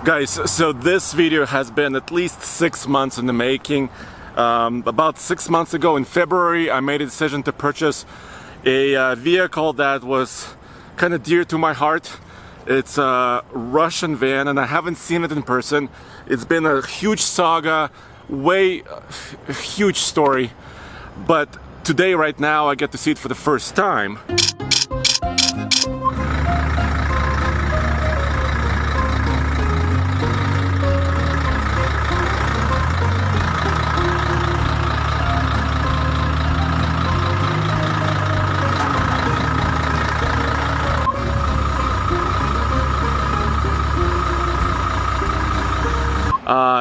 Guys, so this video has been at least 6 months in the making. About 6 months ago in February, I made a decision to purchase a vehicle that was kind of dear to my heart. It's a Russian van and I haven't seen it in person. It's been a huge saga, a huge story. But today, right now, I get to see it for the first time.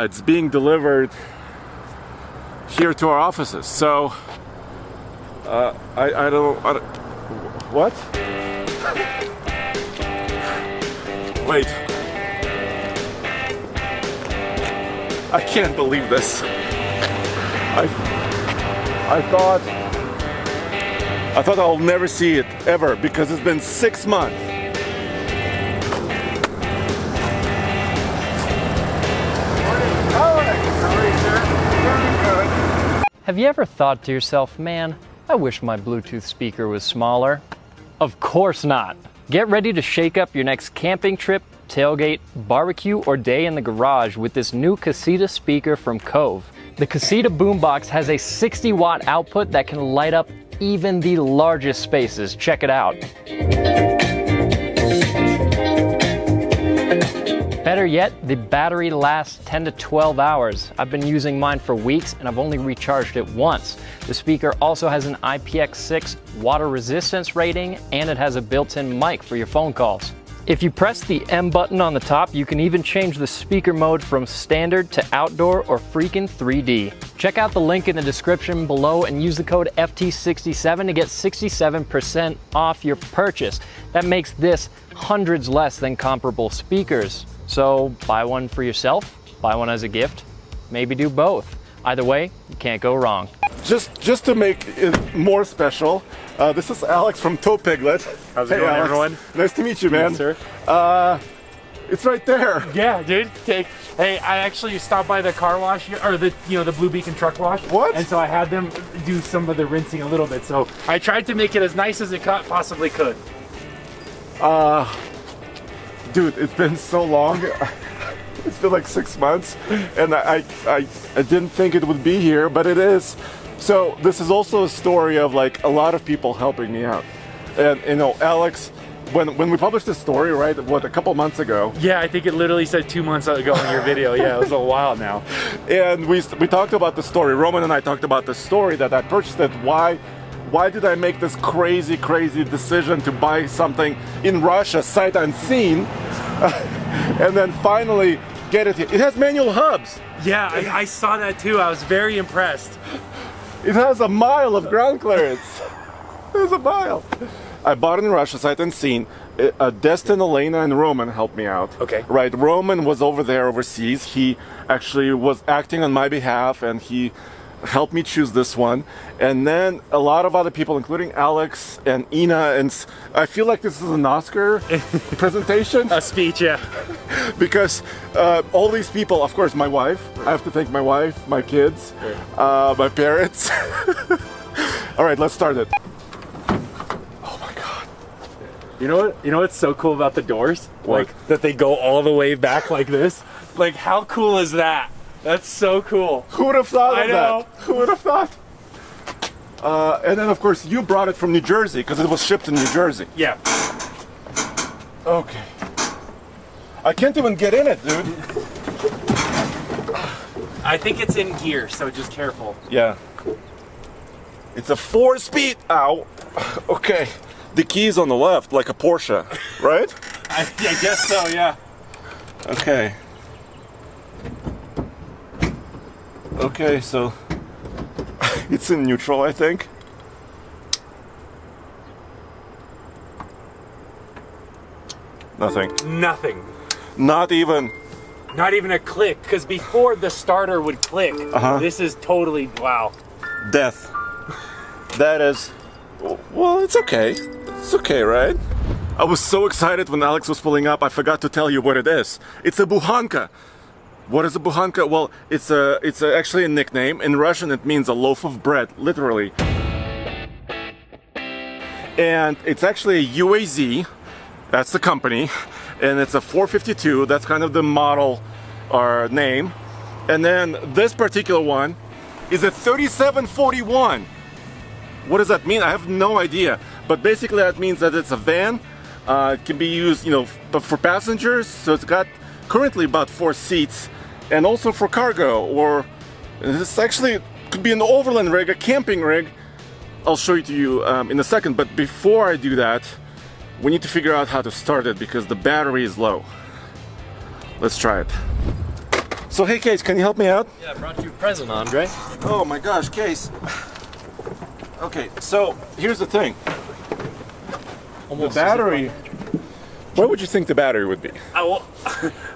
It's being delivered here to our offices. So I don't what? Wait, I can't believe this. I thought I'll never see it ever because it's been 6 months. Have you ever thought to yourself, man, I wish my Bluetooth speaker was smaller? Of course not. Get ready to shake up your next camping trip, tailgate, barbecue, or day in the garage with this new Casita speaker from Cove. The Casita boombox has a 60-watt output that can light up even the largest spaces. Check it out. Better yet, the battery lasts 10 to 12 hours. I've been using mine for weeks and I've only recharged it once. The speaker also has an IPX6 water resistance rating and it has a built-in mic for your phone calls. If you press the M button on the top, you can even change the speaker mode from standard to outdoor or freaking 3D. Check out the link in the description below and use the code FT67 to get 67% off your purchase. That makes this hundreds less than comparable speakers. So buy one for yourself, buy one as a gift, maybe do both. Either way, you can't go wrong. Just to make it more special, this is Alex from Toe Piglet. How's it going, Alex. everyone? Nice to meet you, man. Yes, sir. It's right there. Yeah, dude. Hey, I actually stopped by the car wash here, or the Blue Beacon truck wash. What? And so I had them do some of the rinsing a little bit. So I tried to make it as nice as it possibly could. Dude, it's been so long. It's been like 6 months, and I didn't think it would be here, but it is. So this is also a story of like a lot of people helping me out. And you know, Alex, when we published this story, right, a couple months ago. Yeah, I think it literally said 2 months ago in your video. Yeah, it was a while now. And we talked about the story. Roman and I talked about the story that I purchased it. Why did I make this crazy decision to buy something in Russia, sight unseen, and then finally get it here? It has manual hubs. Yeah, I saw that too. I was very impressed. It has a mile of ground clearance. There's a mile. I bought it in Russia, sight unseen. Destin, Elena, and Roman helped me out. Okay. Right, Roman was over there overseas. He actually was acting on my behalf, and he helped me choose this one. And then a lot of other people, including Alex and Ina, and I feel like this is an Oscar presentation. A speech, yeah. Because all these people, of course, my wife, I have to thank my wife, my kids, my parents. All right, let's start it. Oh my God. You know what's so cool about the doors? What? Like that they go all the way back like this. Like how cool is that? That's so cool. Who would have thought of I know. that? Who would have thought? And then, of course, you brought it from New Jersey because it was shipped in New Jersey. Yeah. Okay. I can't even get in it, dude. I think it's in gear, so just careful. Yeah. It's a 4-speed. Ow. Okay. The key's on the left, like a Porsche, right? I guess so, yeah. Okay. Okay, so it's in neutral, I think. Nothing. Nothing. Not even. Not even a click, because before the starter would click, this is totally, wow. Death. That is. Well, it's okay. It's okay, right? I was so excited when Alex was pulling up, I forgot to tell you what it is. It's a Buhanka. What is a Buhanka? Well, it's actually a nickname. In Russian, it means a loaf of bread, literally. And it's actually a UAZ. That's the company. And it's a 452. That's kind of the model or name. And then this particular one is a 3741. What does that mean? I have no idea. But basically that means that it's a van. It can be used, you know, for passengers. So it's got currently about 4 seats, and also for cargo. Or this actually could be an overland rig, a camping rig. I'll show it to you in a second. But before I do that, we need to figure out how to start it because the battery is low. Let's try it. So hey Case, can you help me out? Yeah, I brought you a present, Andre. Oh my gosh, Case. Okay, so here's the thing. Almost the battery. Where would you think the battery would be?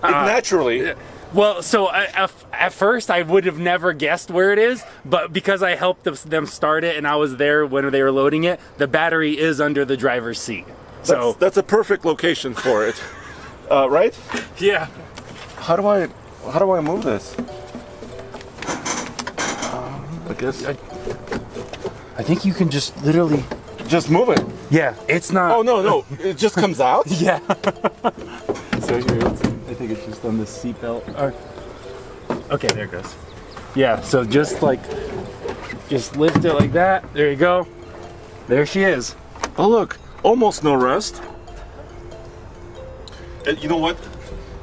Naturally. Well, so at first I would have never guessed where it is, but because I helped them start it and I was there when they were loading it, the battery is under the driver's seat. So that's a perfect location for it, right? Yeah. How do I move this? I guess I think you can just literally. just move it. Yeah, it's not. Oh no, it just comes out. Yeah. So here, I think it's just on the seatbelt. Okay, there it goes. Yeah, so just lift it like that. There you go. There she is. Oh look, almost no rust. And you know what?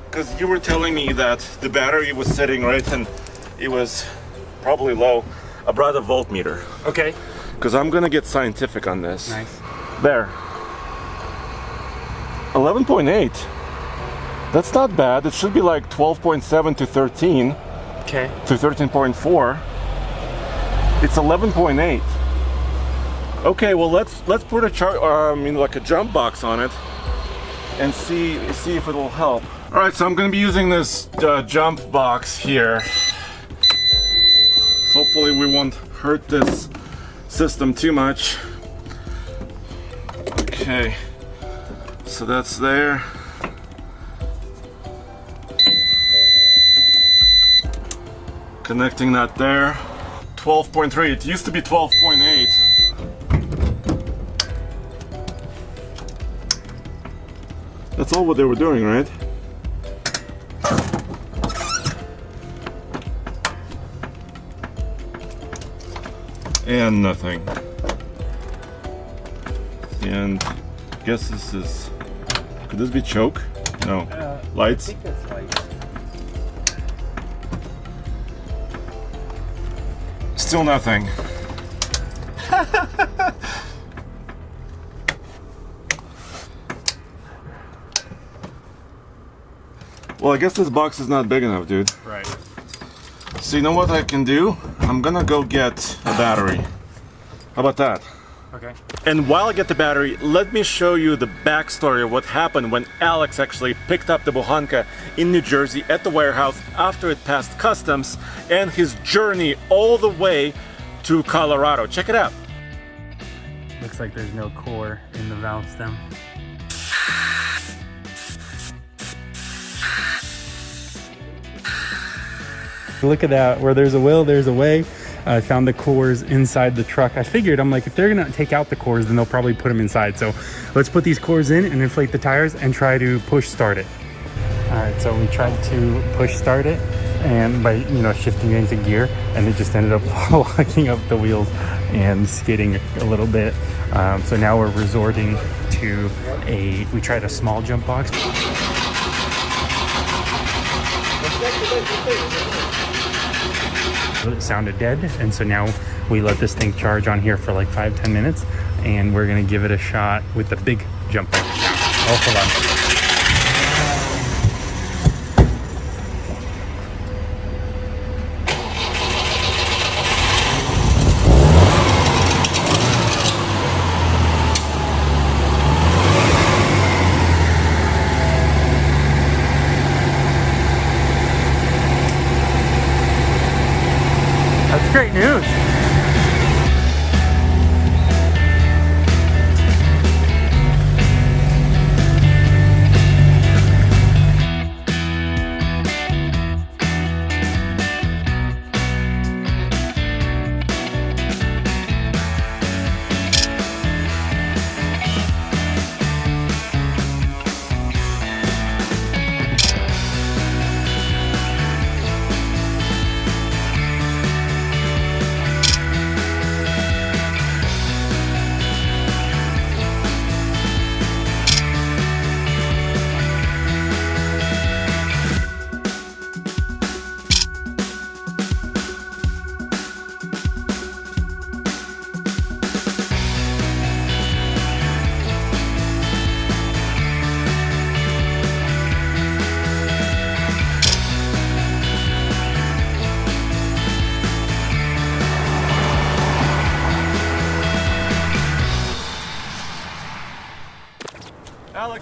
Because you were telling me that the battery was sitting right and it was probably low. I brought a voltmeter. Okay. Because I'm gonna get scientific on this. Nice. There. 11.8. That's not bad. It should be like 12.7 to 13 Okay. to 13.4. It's 11.8. Okay, well let's put a like a jump box on it and see if it'll help. All right, so I'm gonna be using this jump box here. Hopefully we won't hurt this system too much. Okay, so that's there. Connecting that there. 12.3. It used to be 12.8. That's all what they were doing, right? And nothing. And I guess this is. Could this be choke? No. Lights? I think that's lights. Still nothing. Well, I guess this box is not big enough, dude. Right. So you know what I can do? I'm gonna go get a battery. How about that? Okay. And while I get the battery, let me show you the backstory of what happened when Alex actually picked up the Buhanka in New Jersey at the warehouse after it passed customs, and his journey all the way to Colorado. Check it out. Looks like there's no core in the valve stem. Look at that, where there's a will, there's a way. I found the cores inside the truck. I figured, I'm like, if they're gonna take out the cores, then they'll probably put them inside. So let's put these cores in and inflate the tires and try to push start it. All right, so we tried to push start it, and by shifting it into gear, and it just ended up locking up the wheels and skidding a little bit. So now we're resorting to we tried a small jump box. It sounded dead, and so now we let this thing charge on here for like 5-10 minutes, and we're gonna give it a shot with the big jump box now. Oh, hold on. That's great news.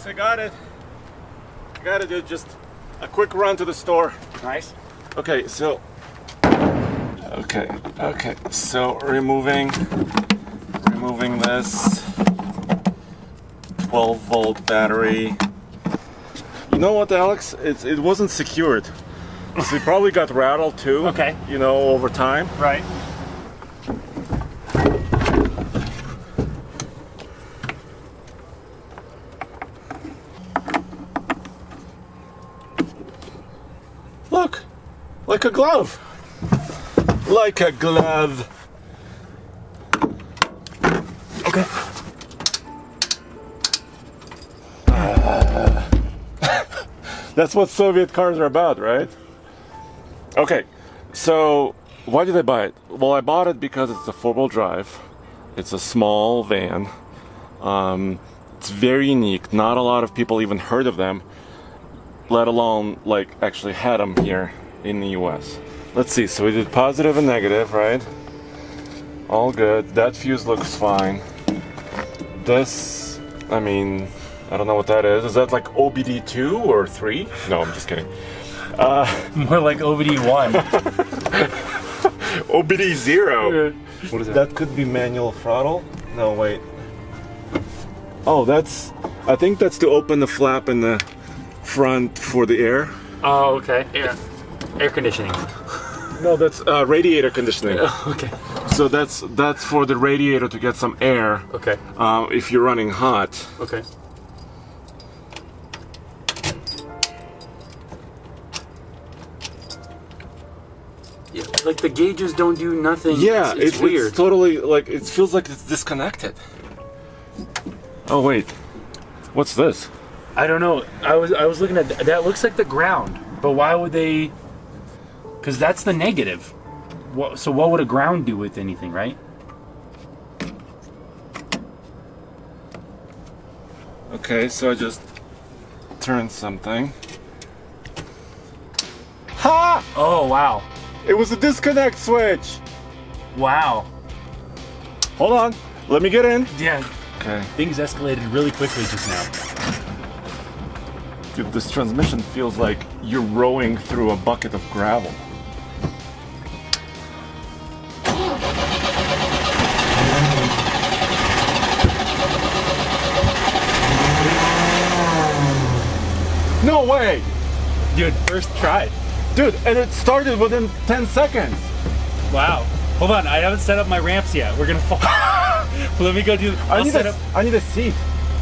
I got it. I got it, dude. Just a quick run to the store. Nice. Okay, so. Okay. So removing this 12-volt battery. You know what, Alex? It wasn't secured. So it probably got rattled too. Okay. You know, over time. Right. Look, like a glove. Like a glove. Okay. That's what Soviet cars are about, right? Okay, so why did I buy it? Well, I bought it because it's a four-wheel drive. It's a small van. It's very unique. Not a lot of people even heard of them, let alone like actually had them here in the US. Let's see, so we did positive and negative, right? All good. That fuse looks fine. This, I mean, I don't know what that is. Is that like OBD2 or 3? No, I'm just kidding. More like OBD1. OBD0. What is that? That could be manual throttle. No, wait. Oh, I think that's to open the flap in the front for the air. Oh, okay. Air conditioning. No, that's radiator conditioning. Okay. So that's for the radiator to get some air. Okay. If you're running hot. Okay. Yeah, like the gauges don't do nothing. Yeah, it's weird. It's totally like it feels like it's disconnected. Oh wait, what's this? I don't know. I was looking at that. Looks like the ground, but why would they? Because that's the negative. So what would a ground do with anything, right? Okay, so I just turned something. Ha! Oh wow! It was a disconnect switch. Wow. Hold on, let me get in. Yeah. Okay. Things escalated really quickly just now. Dude, this transmission feels like you're rowing through a bucket of gravel. No way! Dude, first try. Dude, and it started within 10 seconds. Wow. Hold on, I haven't set up my ramps yet. We're gonna fall. Let me go do. I need a seat.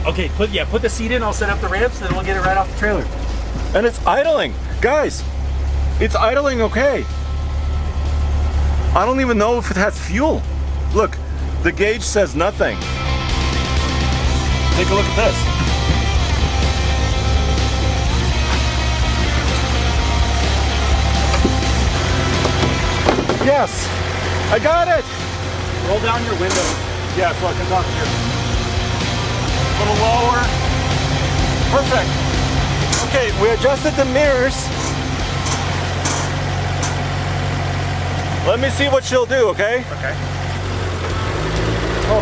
Okay, put the seat in. I'll set up the ramps, then we'll get it right off the trailer. And it's idling. Guys, it's idling okay. I don't even know if it has fuel. Look, the gauge says nothing. Take a look at this. Yes, I got it. Roll down your window. Yeah, so I can talk to you. A little lower. Perfect. Okay, we adjusted the mirrors. Let me see what she'll do, okay? Okay. Oh.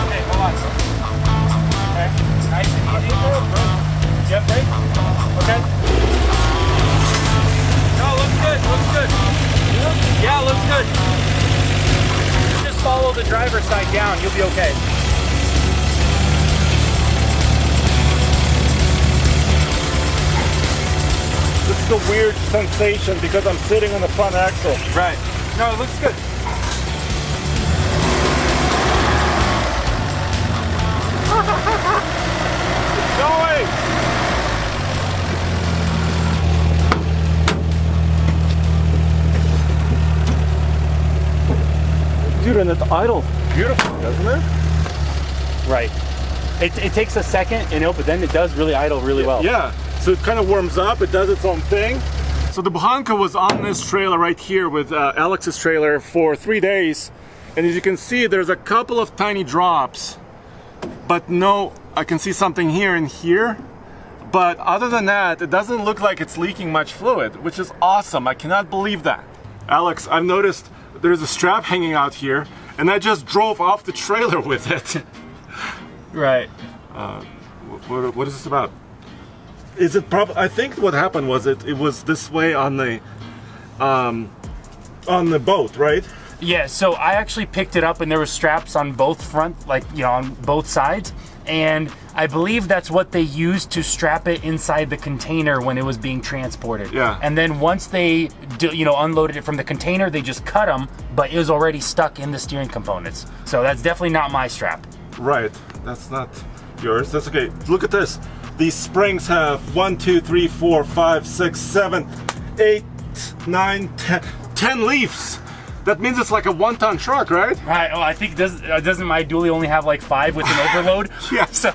Okay, hold on. Okay, nice and easy. Yep, right? Okay. No, looks good, looks good. Yeah, looks good. Just follow the driver's side down, you'll be okay. This is a weird sensation because I'm sitting on the front axle. Right. No, it looks good. It's going! Dude, and it's idle. Beautiful, doesn't it? Right. It takes a second, but then it does really idle really well. Yeah, so it kind of warms up, it does its own thing. So the Buhanka was on this trailer right here with Alex's trailer for 3 days. And as you can see, there's a couple of tiny drops. But no, I can see something here and here. But other than that, it doesn't look like it's leaking much fluid, which is awesome. I cannot believe that. Alex, I've noticed there's a strap hanging out here, and I just drove off the trailer with it. Right. What is this about? Is it I think what happened was it was this way on the boat, right? Yeah, so I actually picked it up and there were straps on both front, like, you know, on both sides. And I believe that's what they used to strap it inside the container when it was being transported. Yeah. And then once they, unloaded it from the container, they just cut them, but it was already stuck in the steering components. So that's definitely not my strap. Right. That's not yours. That's okay. Look at this. These springs have 1, 2, 3, 4, 5, 6, 7, 8, 9, 10 leaves. That means it's like a 1-ton truck, right? Right. Oh, I think doesn't my dually only have like 5 with an overload? Yeah. So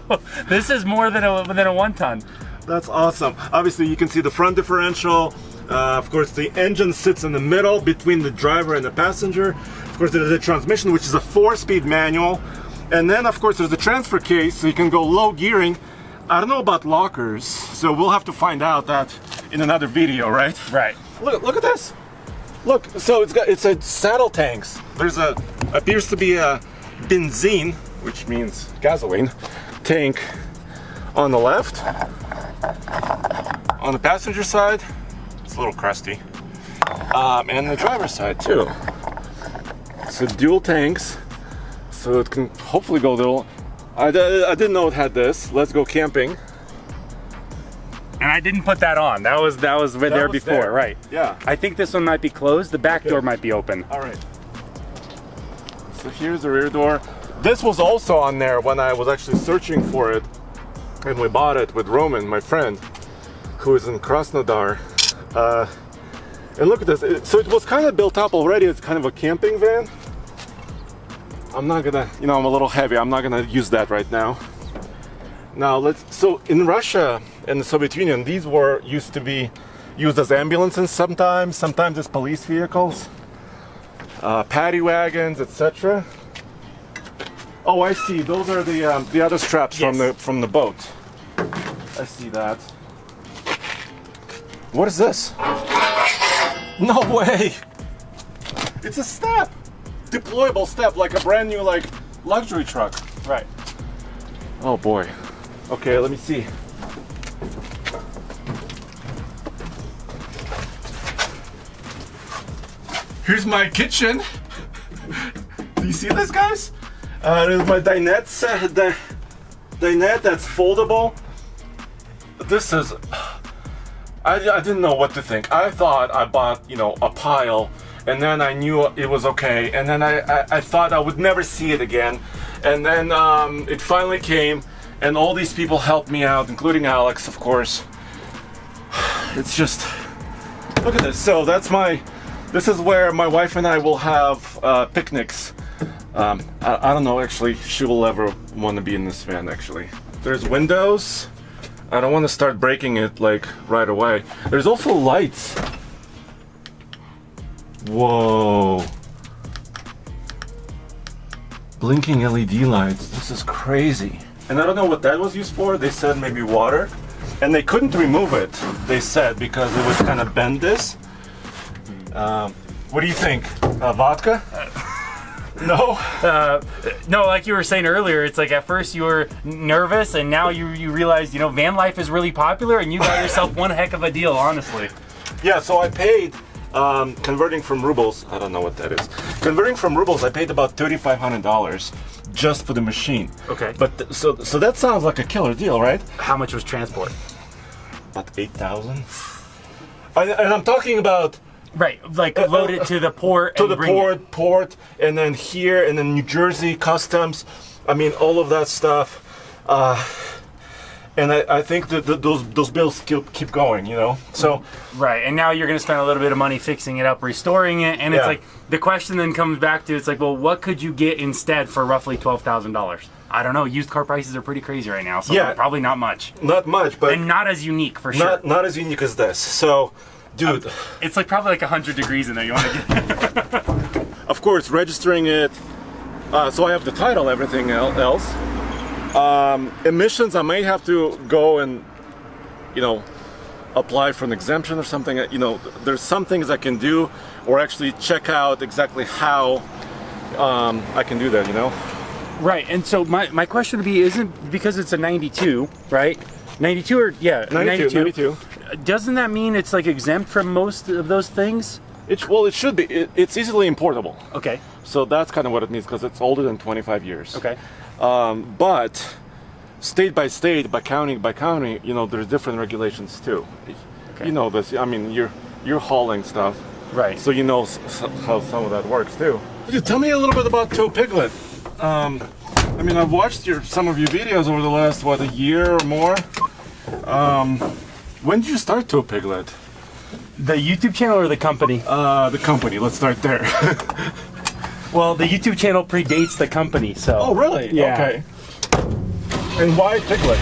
this is more than a 1-ton. That's awesome. Obviously, you can see the front differential. Of course, the engine sits in the middle between the driver and the passenger. Of course, there's the transmission, which is a 4-speed manual. And then, of course, there's the transfer case, so you can go low gearing. I don't know about lockers, so we'll have to find out that in another video, right? Right. Look at this. Look, so it's a saddle tanks. There's appears to be a benzene, which means gasoline, tank on the left. On the passenger side, it's a little crusty. And the driver's side too. So dual tanks, so it can hopefully go there. I didn't know it had this. Let's go camping. And I didn't put that on. That was there was before, there. right? Yeah. I think this one might be closed. The back door might be open. All right. So here's the rear door. This was also on there when I was actually searching for it, and we bought it with Roman, my friend, who is in Krasnodar. And look at this. So it was kind of built up already. It's kind of a camping van. I'm not gonna, I'm a little heavy. I'm not gonna use that right now. Now so in Russia and the Soviet Union, these used to be used as ambulances sometimes as police vehicles, paddy wagons, etc. Oh, I see. Those are the other straps from the boat. I see that. What is this? No way! It's a step, deployable step, like a brand new luxury truck. Right. Oh boy. Okay, let me see. Here's my kitchen. Do you see this, guys? There's my dinette set. The dinette that's foldable. This is. I didn't know what to think. I thought I bought, a pile, and then I knew it was okay, and then I thought I would never see it again, and then it finally came. And all these people helped me out, including Alex, of course. It's just, look at this. So this is where my wife and I will have picnics. I don't know, actually, she will ever want to be in this van, actually. There's windows. I don't want to start breaking it right away. There's also lights. Whoa. Blinking LED lights. This is crazy. And I don't know what that was used for. They said maybe water. And they couldn't remove it, they said, because it would kind of bend this. What do you think? Vodka? No? No, like you were saying earlier, it's like at first you were nervous and now you realize, van life is really popular and you got yourself one heck of a deal, honestly. Yeah, so I paid, converting from rubles, I don't know what that is. Converting from rubles, I paid about $3,500 just for the machine. Okay. But so that sounds like a killer deal, right? How much was transport? About 8,000. And I'm talking about right, load it to the port. To and the bring port, and then here, and then New Jersey customs. I mean, all of that stuff. And I think that those bills keep going, So right, and now you're going to spend a little bit of money fixing it up, restoring it, and it's like the question then comes back to well, what could you get instead for roughly $12,000? I don't know. Used car prices are pretty crazy right now, so probably not much. Not much, but and not as unique for sure. Not as unique as this. So, dude, it's probably 100 degrees in there. You want to get? Of course, registering it. So I have the title, everything else. Emissions, I may have to go and you know, apply for an exemption or something. You know, there's some things I can do, or actually check out exactly how I can do that, you know? Right, and so my question would be, isn't, because it's a 92, right? 92 or, yeah, 92. Doesn't that mean it's like exempt from most of those things? Well, it should be. It's easily importable. Okay. So that's kind of what it means, because it's older than 25 years. Okay. But state by state, by county, you know, there's different regulations too. Okay. You know this. I mean, you're hauling stuff, Right. so you know how some of that works too. Tell me a little bit about Toe Piglet. I mean, I've watched some of your videos over the last a year or more. When did you start Toe Piglet? The YouTube channel or the company? The company. Let's start there. Well, the YouTube channel predates the company, so. Oh, really? Yeah. Okay. And why Piglet?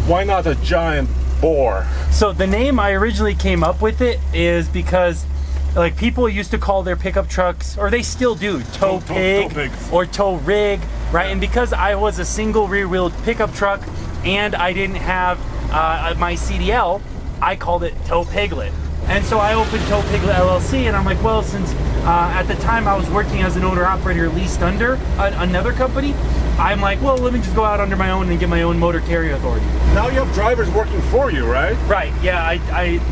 Why not a giant boar? So the name I originally came up with it is because, like, people used to call their pickup trucks, or they still do, tow pig pigs. or tow rig, right? And because I was a single rear-wheeled pickup truck and I didn't have my CDL, I called it Toe Piglet. And so I opened Toe Piglet LLC, and I'm like, well, since at the time I was working as an owner-operator leased under another company, I'm like, well, let me just go out under my own and get my own motor carrier authority. Now you have drivers working for you, right? Right, yeah,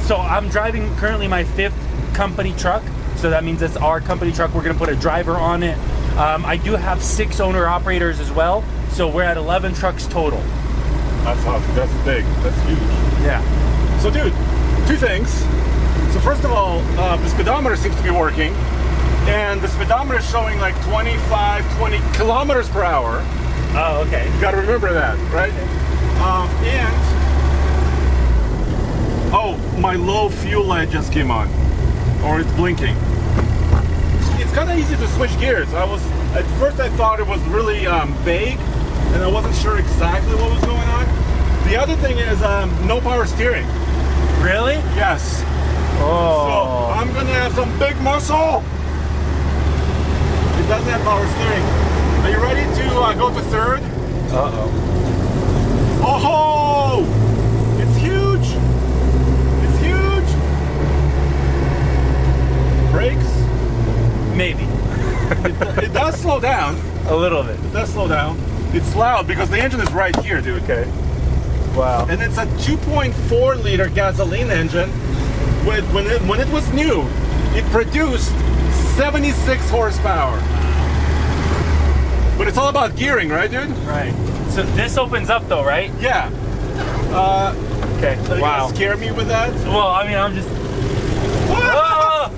so I'm driving currently my 5th company truck, so that means it's our company truck. We're gonna put a driver on it. I do have 6 owner-operators as well, so we're at 11 trucks total. That's awesome. That's big. That's huge. Yeah. So, dude, 2 things. So first of all, the speedometer seems to be working, and the speedometer is showing like 20 kilometers per hour. Oh, okay. You got to remember that, right? And my low fuel light just came on, or it's blinking. It's kind of easy to switch gears. At first I thought it was really vague, and I wasn't sure exactly what was going on. The other thing is no power steering. Really? Yes. Oh. So I'm gonna have some big muscle. It doesn't have power steering. Are you ready to go to 3rd? Uh-oh. Oh! It's huge! It's huge! Brakes? Maybe. It does slow down. A little bit. It does slow down. It's loud because the engine is right here, dude. Okay. Wow. And it's a 2.4 liter gasoline engine. When it was new, it produced 76 horsepower. But it's all about gearing, right, dude? Right. So this opens up though, right? Yeah. Okay. Are you Wow. gonna scare me with that? Well, I mean, I'm just. Ah! Oh!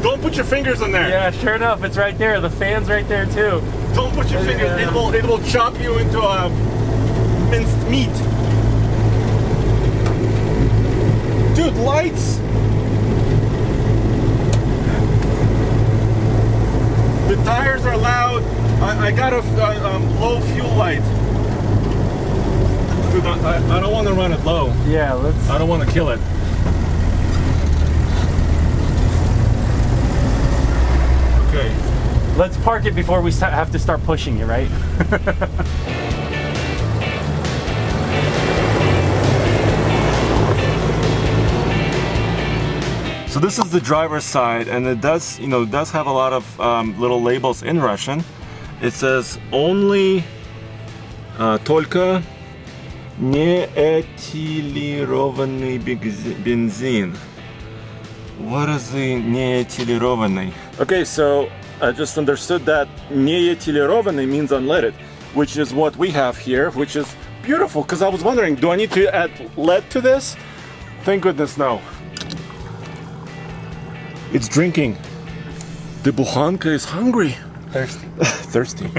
Don't put your fingers in there. Yeah, sure enough, it's right there. The fan's right there too. Don't put your fingers. Yeah. It will chop you into a minced meat. Dude, lights. The tires are loud. I got a low fuel light. Dude, I don't want to run it low. Yeah, let's. I don't want to kill it. Okay. Let's park it before we have to start pushing it, right? So this is the driver's side, and it does, have a lot of little labels in Russian. It says only только неэтилированный бензин. What is the неэтилированный? Okay, so I just understood that неэтилированный means unleaded, which is what we have here, which is beautiful. Because I was wondering, do I need to add lead to this? Thank goodness, no. It's drinking. The Buhanka is hungry. Thirsty. Thirsty.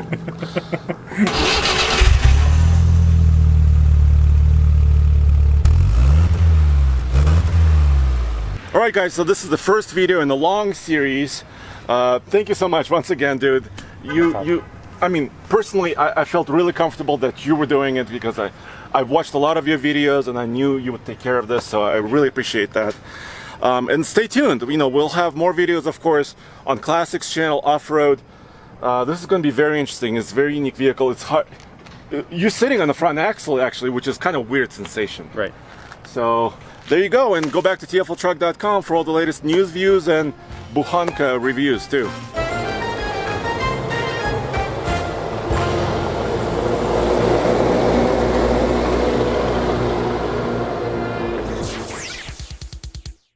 All right, guys. So this is the first video in the long series. Thank you so much once again, dude. I mean, personally, I felt really comfortable that you were doing it because I've watched a lot of your videos and I knew you would take care of this. So I really appreciate that. And stay tuned. We'll have more videos, of course, on Classics channel, off-road. This is going to be very interesting. It's a very unique vehicle. It's you're sitting on the front axle actually, which is kind of weird sensation. Right. So there you go, and go back to tfltruck.com for all the latest news, views, and Buhanka reviews too.